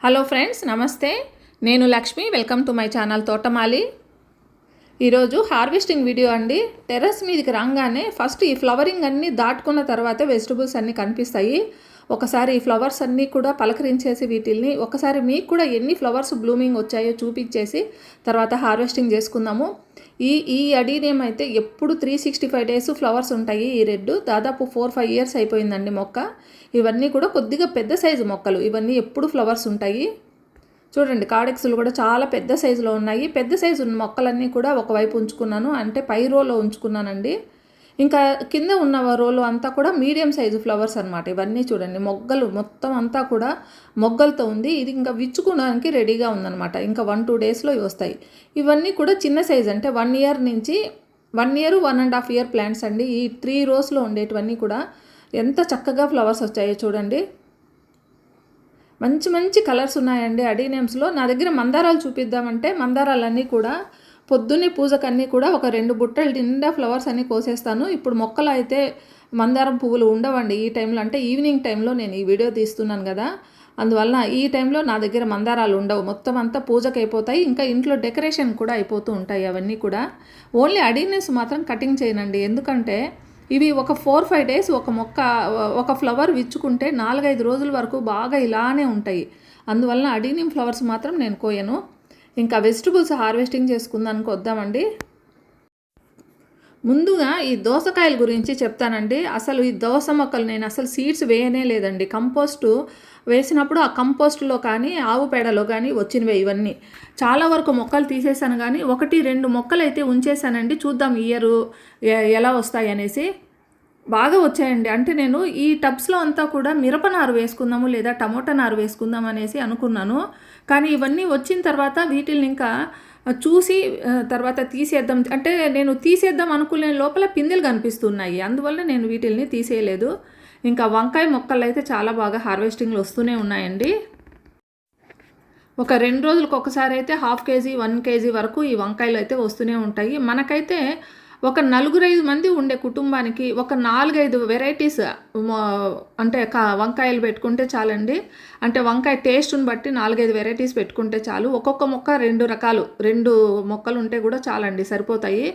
Hello friends, నమస్తే. నేను Lakshmi. Welcome to my channel తోటమాలి. ఈరోజు హార్వెస్టింగ్ వీడియో అండి. టెర్రస్ మీదకి రాగానే ఫస్ట్ ఈ ఫ్లవరింగ్ అన్నీ దాటుకున్న తర్వాత వెజిటబుల్స్ అన్నీ కనిపిస్తాయి. ఒకసారి ఈ ఫ్లవర్స్ అన్నీ కూడా పలకరించేసి వీటిల్ని ఒకసారి మీకు కూడా ఎన్ని ఫ్లవర్స్ బ్లూమింగ్ వచ్చాయో చూపించేసి తర్వాత హార్వెస్టింగ్ చేసుకుందాము. ఈ అడీనియం అయితే ఎప్పుడు 365 డేస్ ఫ్లవర్స్ ఉంటాయి. ఈ రెడ్ దాదాపు 4-5 ఇయర్స్ అయిపోయిందండి మొక్క. ఇవన్నీ కూడా కొద్దిగా పెద్ద సైజు మొక్కలు. ఇవన్నీ ఎప్పుడు ఫ్లవర్స్ ఉంటాయి. చూడండి, కాడెక్స్లు కూడా చాలా పెద్ద సైజులో ఉన్నాయి. పెద్ద సైజు ఉన్న మొక్కలన్నీ కూడా ఒకవైపు ఉంచుకున్నాను, అంటే పై రోలో ఉంచుకున్నానండి. ఇంకా కింద ఉన్న రోలో అంతా కూడా మీడియం సైజు ఫ్లవర్స్ అనమాట. ఇవన్నీ చూడండి, మొగ్గలు మొత్తం అంతా కూడా మొగ్గలతో ఉంది. ఇది ఇంకా విచ్చుకోవడానికి రెడీగా ఉందన్నమాట. ఇంకా 1-2 డేస్లో వస్తాయి. ఇవన్నీ కూడా చిన్న సైజు, అంటే 1 ఇయర్ నుంచి 1 ఇయర్ 1.5 ఇయర్ ప్లాంట్స్ అండి. ఈ 3 రోస్లో ఉండేటివన్నీ కూడా ఎంత చక్కగా ఫ్లవర్స్ వచ్చాయో చూడండి. మంచి మంచి కలర్స్ ఉన్నాయండి అడీనియమ్స్లో. నా దగ్గర మందారాలు చూపిద్దామంటే మందారాలన్నీ కూడా పొద్దున్నే పూజకన్నీ కూడా ఒక 2 బుట్టలు నిండా ఫ్లవర్స్ అన్నీ కోసేస్తాను. ఇప్పుడు మొక్కలు అయితే మందారం పువ్వులు ఉండవండి ఈ టైంలో, అంటే ఈవినింగ్ టైంలో నేను ఈ వీడియో తీస్తున్నాను కదా, అందువలన ఈ టైంలో నా దగ్గర మందారాలు ఉండవు. మొత్తం అంతా పూజకి అయిపోతాయి. ఇంకా ఇంట్లో డెకరేషన్ కూడా అయిపోతూ ఉంటాయి అవన్నీ కూడా. ఓన్లీ అడీనియమ్స్ మాత్రం కటింగ్ చేయనండి, ఎందుకంటే ఇవి ఒక 4-5 డేస్ ఒక మొక్క ఒక ఫ్లవర్ విచ్చుకుంటే 4-5 రోజుల వరకు బాగా ఇలానే ఉంటాయి. అందువలన అడీనియం ఫ్లవర్స్ మాత్రం నేను కోయను. ఇంకా వెజిటబుల్స్ హార్వెస్టింగ్ చేసుకుందానికి వద్దామండి. ముందుగా ఈ దోసకాయల గురించి చెప్తానండి. అసలు ఈ దోస మొక్కలు నేను అసలు సీడ్స్ వేయనే లేదండి. కంపోస్టు వేసినప్పుడు ఆ కంపోస్టులో కానీ ఆవు పేడలో కానీ వచ్చినవే ఇవన్నీ. చాలా వరకు మొక్కలు తీసేసాను, కానీ 1-2 మొక్కలు అయితే ఉంచేసానండి. చూద్దాం ఇయరు ఎలా వస్తాయి అనేసి. బాగా వచ్చాయండి. అంటే నేను ఈ టబ్స్లో అంతా కూడా మిరప నారు వేసుకుందాము లేదా టమోటా నారు వేసుకుందాం అనేసి అనుకున్నాను. కానీ ఇవన్నీ వచ్చిన తర్వాత వీటిని ఇంకా చూసి తర్వాత తీసేద్దాం, అంటే నేను తీసేద్దాం అనుకునే లోపల పిందెలు కనిపిస్తున్నాయి. అందువల్ల నేను వీటిని తీసేయలేదు. ఇంకా వంకాయ మొక్కలు అయితే చాలా బాగా హార్వెస్టింగ్లు వస్తూనే ఉన్నాయండి. ఒక 2 రోజులకు ఒకసారి అయితే 1/2 కేజీ 1 కేజీ వరకు ఈ వంకాయలు అయితే వస్తూనే ఉంటాయి. మనకైతే ఒక 4-5 మంది ఉండే కుటుంబానికి ఒక 4-5 వెరైటీస్ అంటే వంకాయలు పెట్టుకుంటే చాలండి. అంటే వంకాయ టేస్ట్ని బట్టి 4-5 వెరైటీస్ పెట్టుకుంటే చాలు. ఒక్కొక్క మొక్క 2 రకాలు 2 మొక్కలు ఉంటే కూడా చాలండి, సరిపోతాయి.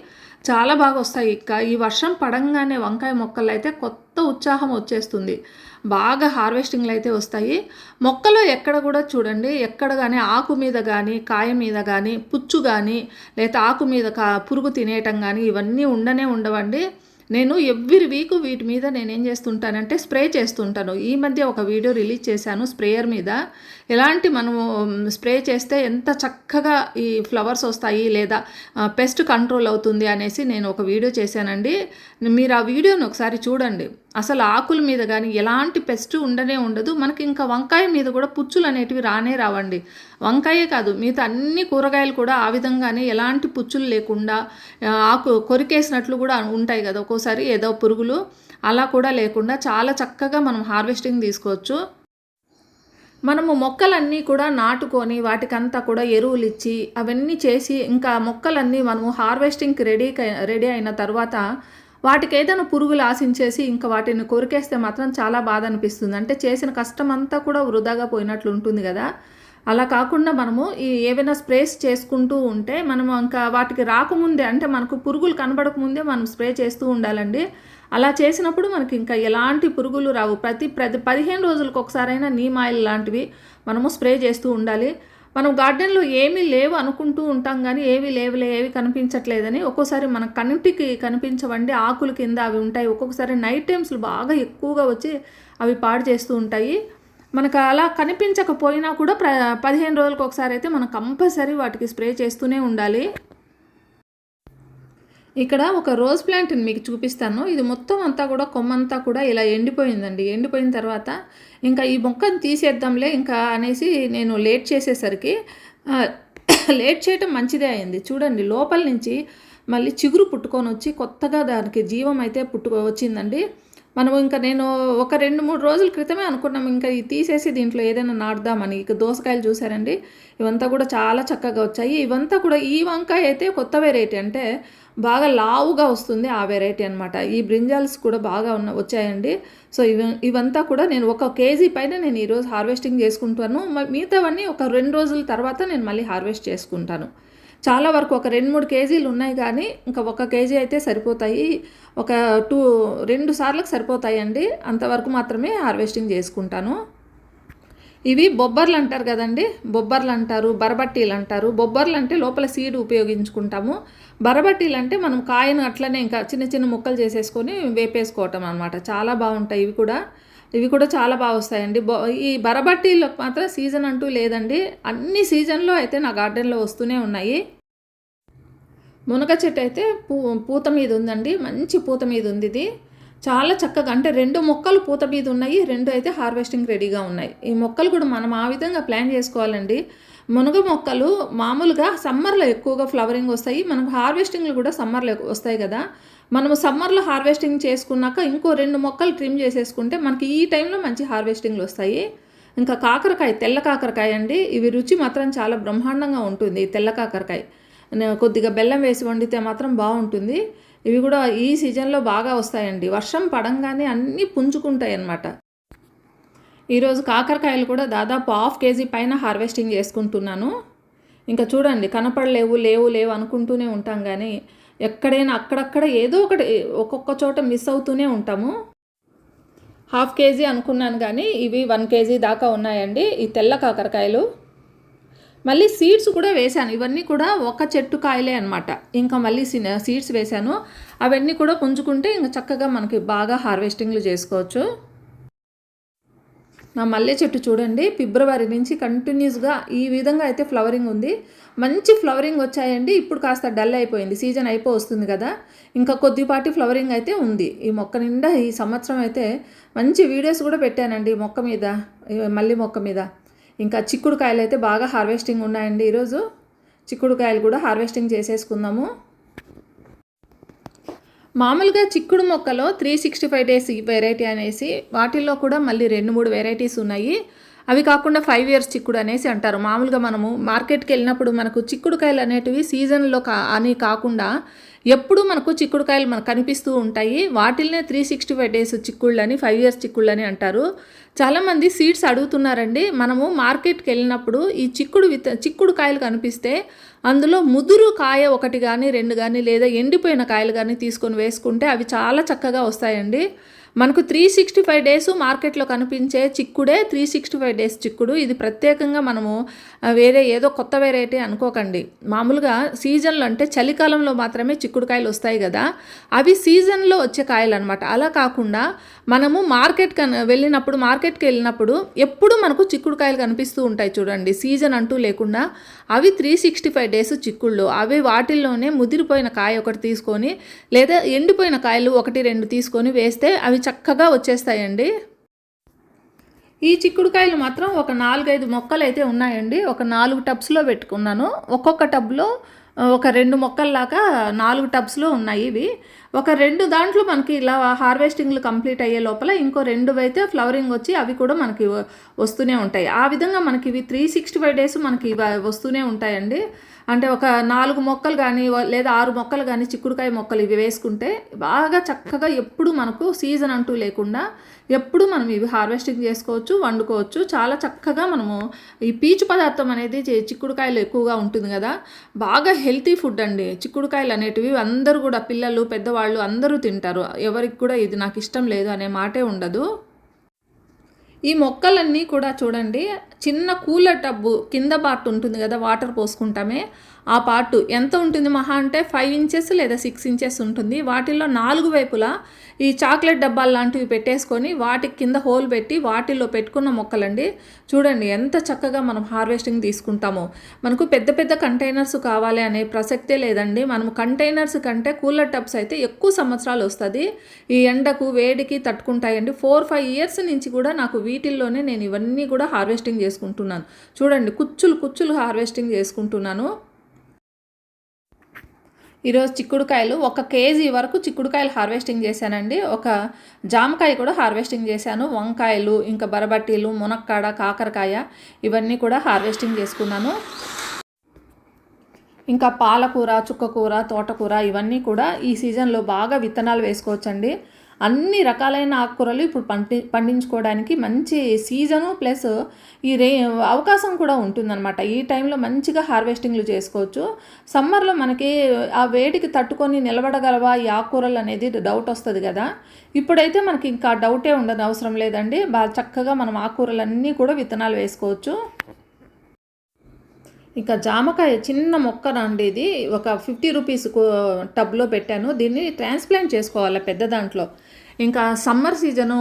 చాలా బాగా వస్తాయి. ఈ వర్షం పడంగానే వంకాయ మొక్కలు అయితే కొత్త ఉత్సాహం వచ్చేస్తుంది. బాగా హార్వెస్టింగ్లు అయితే వస్తాయి. మొక్కలో ఎక్కడ కూడా చూడండి, ఎక్కడ కానీ ఆకు మీద కానీ కాయ మీద కానీ పుచ్చు కానీ లేదా ఆకు మీద పురుగు తినేయటం కానీ ఇవన్నీ ఉండవండి. నేను ఎవ్రీ వీక్ వీటి మీద నేనేం చేస్తుంటానంటే స్ప్రే చేస్తుంటాను. ఈ మధ్య ఒక వీడియో రిలీజ్ చేశాను స్ప్రేయర్ మీద. ఎలాంటి మనము స్ప్రే చేస్తే ఎంత చక్కగా ఈ ఫ్లవర్స్ వస్తాయి లేదా పెస్ట్ కంట్రోల్ అవుతుంది అనేసి నేను ఒక వీడియో చేశానండి. మీరు ఆ వీడియోని ఒకసారి చూడండి. అసలు ఆకుల మీద కానీ ఎలాంటి పెస్ట్ ఉండదు. మనకి ఇంకా వంకాయ మీద కూడా పుచ్చులు అనేటివి రావండి. వంకాయే కాదు, మిగతా అన్ని కూరగాయలు కూడా ఆ విధంగానే ఎలాంటి పుచ్చులు లేకుండా ఆకు కొరికేసినట్లు కూడా ఉంటాయి కదా ఒక్కోసారి ఏదో పురుగులు, అలా కూడా లేకుండా చాలా చక్కగా మనం హార్వెస్టింగ్ తీసుకోవచ్చు. మనము మొక్కలన్నీ కూడా నాటుకొని వాటికంతా కూడా ఎరువులు ఇచ్చి అవన్నీ చేసి ఇంకా మొక్కలన్నీ మనము హార్వెస్టింగ్కి రెడీ అయిన తర్వాత వాటికి ఏదైనా పురుగులు ఆశించేసి ఇంకా వాటిని కొరికేస్తే మాత్రం చాలా బాధ అనిపిస్తుంది. అంటే చేసిన కష్టం అంతా కూడా వృధాగా పోయినట్లు ఉంటుంది కదా. అలా కాకుండా మనము ఏవైనా స్ప్రేస్ చేసుకుంటూ ఉంటే మనము ఇంకా వాటికి రాకముందే, అంటే మనకు పురుగులు కనబడకముందే మనం స్ప్రే చేస్తూ ఉండాలండి. అలా చేసినప్పుడు మనకి ఇంకా ఎలాంటి పురుగులు రావు. ప్రతి 15 రోజులకు ఒకసారైనా నీమ్ ఆయిల్ లాంటివి మనము స్ప్రే చేస్తూ ఉండాలి. మనం గార్డెన్లో ఏమీ లేవు అనుకుంటూ ఉంటాం, కానీ ఏవి కనిపించట్లేదని ఒక్కోసారి మన కంటికి కనిపించవండి. ఆకుల కింద అవి ఉంటాయి. ఒక్కొక్కసారి నైట్ టైమ్స్లో బాగా ఎక్కువగా వచ్చి అవి పాడు చేస్తూ ఉంటాయి. మనకు అలా కనిపించకపోయినా కూడా 15 రోజులకు ఒకసారి అయితే మనం కంపల్సరీ వాటికి స్ప్రే చేస్తూనే ఉండాలి. ఇక్కడ ఒక రోజ్ ప్లాంట్ని మీకు చూపిస్తాను. ఇది మొత్తం అంతా కూడా కొమ్మంతా కూడా ఇలా ఎండిపోయిందండి. ఎండిపోయిన తర్వాత ఇంకా ఈ మొక్కను తీసేద్దాంలే ఇంకా అనేసి నేను లేట్ చేసేసరికి లేట్ చేయటం మంచిదే అయింది. చూడండి, లోపల నుంచి మళ్ళీ చిగురు పుట్టుకొని వచ్చి కొత్తగా దానికి జీవం అయితే వచ్చిందండి. మనం ఇంకా నేను ఒక 2-3 రోజుల క్రితమే అనుకున్నాం ఇంకా ఇది తీసేసి దీంట్లో ఏదైనా నాటుదామని. ఇక దోసకాయలు చూసారండి, ఇవంతా కూడా చాలా చక్కగా వచ్చాయి. ఇవంతా కూడా ఈ వంకాయ అయితే కొత్త వెరైటీ, అంటే బాగా లావుగా వస్తుంది ఆ వెరైటీ అనమాట. ఈ బ్రింజాల్స్ కూడా బాగా వచ్చాయండి. సో ఇవంతా కూడా నేను 1 కేజీ పైన నేను ఈరోజు హార్వెస్టింగ్ చేసుకుంటాను. మిగతావన్నీ ఒక 2 రోజుల తర్వాత నేను మళ్ళీ హార్వెస్ట్ చేసుకుంటాను. చాలా వరకు ఒక 2, 3 కేజీలు ఉన్నాయి కానీ ఇంకా 1 కేజీ అయితే సరిపోతాయి. ఒక 2 సార్లకు సరిపోతాయండి. అంతవరకు మాత్రమే హార్వెస్టింగ్ చేసుకుంటాను. ఇవి బొబ్బర్లు అంటారు కదండి, బొబ్బర్లు అంటారు, బరబట్టీలు అంటారు. బొబ్బర్లు అంటే లోపల సీడ్ ఉపయోగించుకుంటాము. బరబట్టీలు అంటే మనం కాయను అట్లనే ఇంకా చిన్న చిన్న ముక్కలు చేసేసుకొని వేపేసుకోవటం అనమాట. చాలా బాగుంటాయి ఇవి కూడా చాలా బాగా వస్తాయండి. ఈ బరబట్టీలకు మాత్రం సీజన్ అంటూ లేదండి. అన్ని సీజన్లో అయితే నా గార్డెన్లో వస్తూనే ఉన్నాయి. మునగ చెట్టు అయితే పూత మీద ఉందండి, మంచి పూత మీద ఉంది. ఇది చాలా చక్కగా అంటే 2 మొక్కలు పూత మీద ఉన్నాయి, 2 అయితే హార్వెస్టింగ్ రెడీగా ఉన్నాయి. ఈ మొక్కలు కూడా మనం ఆ విధంగా ప్లాన్ చేసుకోవాలండి. మునగ మొక్కలు మామూలుగా సమ్మర్లో ఎక్కువగా ఫ్లవరింగ్ వస్తాయి. మనకు హార్వెస్టింగ్లు కూడా సమ్మర్లో వస్తాయి కదా. మనము సమ్మర్లో హార్వెస్టింగ్ చేసుకున్నాక ఇంకో 2 మొక్కలు ట్రిమ్ చేసేసుకుంటే మనకి ఈ టైంలో మంచి హార్వెస్టింగ్లు వస్తాయి. ఇంకా కాకరకాయ, తెల్ల కాకరకాయ అండి. ఇవి రుచి మాత్రం చాలా బ్రహ్మాండంగా ఉంటుంది. తెల్ల కాకరకాయ కొద్దిగా బెల్లం వేసి వండితే మాత్రం బాగుంటుంది. ఇవి కూడా ఈ సీజన్లో బాగా వస్తాయండి. వర్షం పడంగానే అన్నీ పుంజుకుంటాయి అన్నమాట. ఈరోజు కాకరకాయలు కూడా దాదాపు 1/2 కేజీ పైన హార్వెస్టింగ్ చేసుకుంటున్నాను. ఇంకా చూడండి, లేవు అనుకుంటూనే ఉంటాం కానీ ఎక్కడైనా అక్కడక్కడ ఏదో ఒకటి ఒక్కొక్క చోట మిస్ అవుతూనే ఉంటాము. 1/2 కేజీ అనుకున్నాను కానీ ఇవి 1 కేజీ దాకా ఉన్నాయండి ఈ తెల్ల కాకరకాయలు. మళ్ళీ సీడ్స్ కూడా వేశాను. ఇవన్నీ కూడా ఒక చెట్టు కాయలే అనమాట. ఇంకా మళ్ళీ సీడ్స్ వేశాను. అవన్నీ కూడా పుంజుకుంటే ఇంకా చక్కగా మనకి బాగా హార్వెస్టింగ్లు చేసుకోవచ్చు. నా మల్లె చెట్టు చూడండి, ఫిబ్రవరి నుంచి కంటిన్యూస్గా ఈ విధంగా అయితే ఫ్లవరింగ్ ఉంది. మంచి ఫ్లవరింగ్ వచ్చాయండి. ఇప్పుడు కాస్త డల్ అయిపోయింది, సీజన్ వస్తుంది కదా. ఇంకా కొద్దిపాటి ఫ్లవరింగ్ అయితే ఉంది ఈ మొక్క నిండా. ఈ సంవత్సరం అయితే మంచి వీడియోస్ కూడా పెట్టానండి ఈ మొక్క మీద, మల్లె మొక్క మీద. ఇంకా చిక్కుడుకాయలు అయితే బాగా హార్వెస్టింగ్ ఉన్నాయండి. ఈరోజు చిక్కుడుకాయలు కూడా హార్వెస్టింగ్ చేసేసుకుందాము. మామూలుగా చిక్కుడు మొక్కలో 365 డేస్ వెరైటీ అనేసి వాటిల్లో కూడా మళ్ళీ 2-3 వెరైటీస్ ఉన్నాయి. అవి కాకుండా 5 ఇయర్స్ చిక్కుడు అనేసి అంటారు. మామూలుగా మనము మార్కెట్కి వెళ్ళినప్పుడు మనకు చిక్కుడుకాయలు అనేటివి సీజన్లో అని కాకుండా ఎప్పుడు మనకు చిక్కుడుకాయలు మనకు కనిపిస్తూ ఉంటాయి. వాటిల్నే 365 డేస్ చిక్కుళ్ళని, 5 ఇయర్స్ చిక్కుళ్ళని అంటారు. చాలామంది సీడ్స్ అడుగుతున్నారండి. మనము మార్కెట్కి వెళ్ళినప్పుడు ఈ చిక్కుడు కాయలు కనిపిస్తే అందులో ముదురు కాయ 1 కానీ 2 కానీ లేదా ఎండిపోయిన కాయలు కానీ తీసుకొని వేసుకుంటే అవి చాలా చక్కగా వస్తాయండి. మనకు 365 డేస్ మార్కెట్లో కనిపించే చిక్కుడే 365 డేస్ చిక్కుడు. ఇది ప్రత్యేకంగా మనము వేరే ఏదో కొత్త వెరైటీ అనుకోకండి. మామూలుగా సీజన్లో అంటే చలికాలంలో మాత్రమే చిక్కుడుకాయలు వస్తాయి కదా, అవి సీజన్లో వచ్చే కాయలు అనమాట. అలా కాకుండా మనము మార్కెట్కి వెళ్ళినప్పుడు ఎప్పుడు మనకు చిక్కుడుకాయలు కనిపిస్తూ ఉంటాయి చూడండి, సీజన్ అంటూ లేకుండా. అవి 365 డేస్ చిక్కుళ్ళు. అవి వాటిల్లోనే ముదిరిపోయిన కాయ 1 తీసుకొని లేదా ఎండిపోయిన కాయలు 1-2 తీసుకొని వేస్తే అవి చక్కగా వచ్చేస్తాయండి. ఈ చిక్కుడుకాయలు మాత్రం ఒక 4-5 మొక్కలు అయితే ఉన్నాయండి. ఒక 4 టబ్స్లో పెట్టుకున్నాను. ఒక్కొక్క టబ్లో ఒక 2 మొక్కల్లాగా 4 టబ్స్లో ఉన్నాయి ఇవి. ఒక 2 దాంట్లో మనకి ఇలా హార్వెస్టింగ్లు కంప్లీట్ అయ్యే లోపల ఇంకో 2 అయితే ఫ్లవరింగ్ వచ్చి అవి కూడా మనకి వస్తూనే ఉంటాయి. ఆ విధంగా మనకి ఇవి 365 డేస్ మనకి వస్తూనే ఉంటాయండి. అంటే ఒక 4 మొక్కలు కానీ లేదా 6 మొక్కలు కానీ చిక్కుడుకాయ మొక్కలు ఇవి వేసుకుంటే బాగా చక్కగా ఎప్పుడు మనకు సీజన్ అంటూ లేకుండా ఎప్పుడు మనం ఇవి హార్వెస్టింగ్ చేసుకోవచ్చు, వండుకోవచ్చు. చాలా చక్కగా మనము ఈ పీచు పదార్థం అనేది చిక్కుడుకాయలు ఎక్కువగా ఉంటుంది కదా, బాగా హెల్తీ ఫుడ్ అండి చిక్కుడుకాయలు అనేటివి. అందరూ కూడా పిల్లలు, పెద్దవాళ్ళు అందరూ తింటారు. ఎవరికి కూడా ఇది నాకు ఇష్టం లేదు అనే మాటే ఉండదు. ఈ మొక్కలన్నీ కూడా చూడండి, చిన్న కూలర్ టబ్బు కింద పార్ట్ ఉంటుంది కదా, వాటర్ పోసుకుంటామే ఆ పార్ట్ ఎంత ఉంటుంది మహా అంటే 5 ఇంచెస్ లేదా 6 ఇంచెస్ ఉంటుంది. వాటిల్లో 4 వైపులా ఈ చాక్లెట్ డబ్బాలు లాంటివి పెట్టేసుకొని వాటికి కింద హోల్ పెట్టి వాటిల్లో పెట్టుకున్న మొక్కలండి. చూడండి ఎంత చక్కగా మనం హార్వెస్టింగ్ తీసుకుంటామో. మనకు పెద్ద పెద్ద కంటైనర్స్ కావాలి అనే ప్రసక్తే లేదండి. మనం కంటైనర్స్ కంటే కూలర్ టబ్స్ అయితే ఎక్కువ సంవత్సరాలు వస్తుంది. ఈ ఎండకు వేడికి తట్టుకుంటాయండి. 4-5 ఇయర్స్ నుంచి కూడా నాకు వీటిల్లోనే నేను ఇవన్నీ కూడా హార్వెస్టింగ్ చేసుకుంటున్నాను. చూడండి కుచ్చులు హార్వెస్టింగ్ చేసుకుంటున్నాను. ఈరోజు చిక్కుడుకాయలు 1 కేజీ వరకు చిక్కుడుకాయలు హార్వెస్టింగ్ చేశానండి. ఒక జామకాయ కూడా హార్వెస్టింగ్ చేశాను. వంకాయలు, ఇంకా బరబట్టీలు, మునక్కాడ, కాకరకాయ ఇవన్నీ కూడా హార్వెస్టింగ్ చేసుకున్నాను. ఇంకా పాలకూర, చుక్కకూర, తోటకూర ఇవన్నీ కూడా ఈ సీజన్లో బాగా విత్తనాలు వేసుకోవచ్చండి. అన్ని రకాలైన ఆకుకూరలు ఇప్పుడు పండించుకోవడానికి మంచి సీజను ప్లస్ ఈ అవకాశం కూడా ఉంటుందన్నమాట. ఈ టైంలో మంచిగా హార్వెస్టింగ్లు చేసుకోవచ్చు. సమ్మర్లో మనకి ఆ వేడికి తట్టుకొని నిలబడగలవా ఈ ఆకుకూరలు అనేది డౌట్ వస్తుంది కదా. ఇప్పుడైతే మనకి ఇంకా డౌటే ఉండదు, అవసరం లేదండి. బాగా చక్కగా మనం ఆకుకూరలన్నీ కూడా విత్తనాలు వేసుకోవచ్చు. ఇంకా జామకాయ చిన్న మొక్కనండి, ఇది ఒక 50 రూపీస్ టబ్లో పెట్టాను. దీన్ని ట్రాన్స్ప్లాంట్ చేసుకోవాలి పెద్ద దాంట్లో. ఇంకా సమ్మర్ సీజను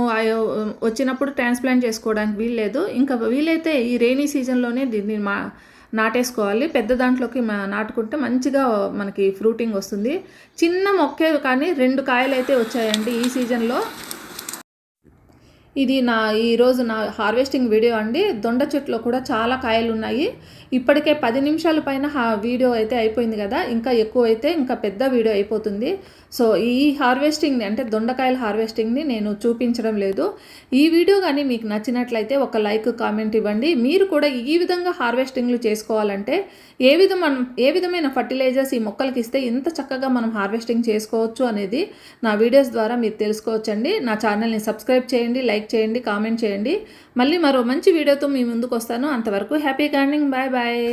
వచ్చినప్పుడు ట్రాన్స్ప్లాంట్ చేసుకోవడానికి వీల్లేదు. ఇంకా వీలైతే ఈ రెయినీ సీజన్లోనే దీన్ని నాటేసుకోవాలి. పెద్ద దాంట్లోకి నాటుకుంటే మంచిగా మనకి ఫ్రూటింగ్ వస్తుంది. చిన్న మొక్కే కానీ 2 కాయలు అయితే వచ్చాయండి ఈ సీజన్లో. ఇది ఈరోజు నా హార్వెస్టింగ్ వీడియో అండి. దొండ చెట్లో కూడా చాలా కాయలు ఉన్నాయి. ఇప్పటికే 10 నిమిషాల పైన వీడియో అయితే అయిపోయింది కదా. ఇంకా ఎక్కువ అయితే ఇంకా పెద్ద వీడియో అయిపోతుంది. సో ఈ హార్వెస్టింగ్ని అంటే దొండకాయల హార్వెస్టింగ్ని నేను చూపించడం లేదు. ఈ వీడియో కానీ మీకు నచ్చినట్లయితే ఒక లైక్, కామెంట్ ఇవ్వండి. మీరు కూడా ఈ విధంగా హార్వెస్టింగ్లు చేసుకోవాలంటే ఏ విధమైన ఫర్టిలైజర్స్ ఈ మొక్కలకి ఇస్తే ఇంత చక్కగా మనం హార్వెస్టింగ్ చేసుకోవచ్చు అనేది నా వీడియోస్ ద్వారా మీరు తెలుసుకోవచ్చండి. నా ఛానల్ని సబ్స్క్రైబ్ చేయండి, లైక్ చేయండి, కామెంట్ చేయండి. మళ్ళీ మరో మంచి వీడియోతో మీ ముందుకు వస్తాను. అంతవరకు హ్యాపీ గార్డెనింగ్. Bye bye.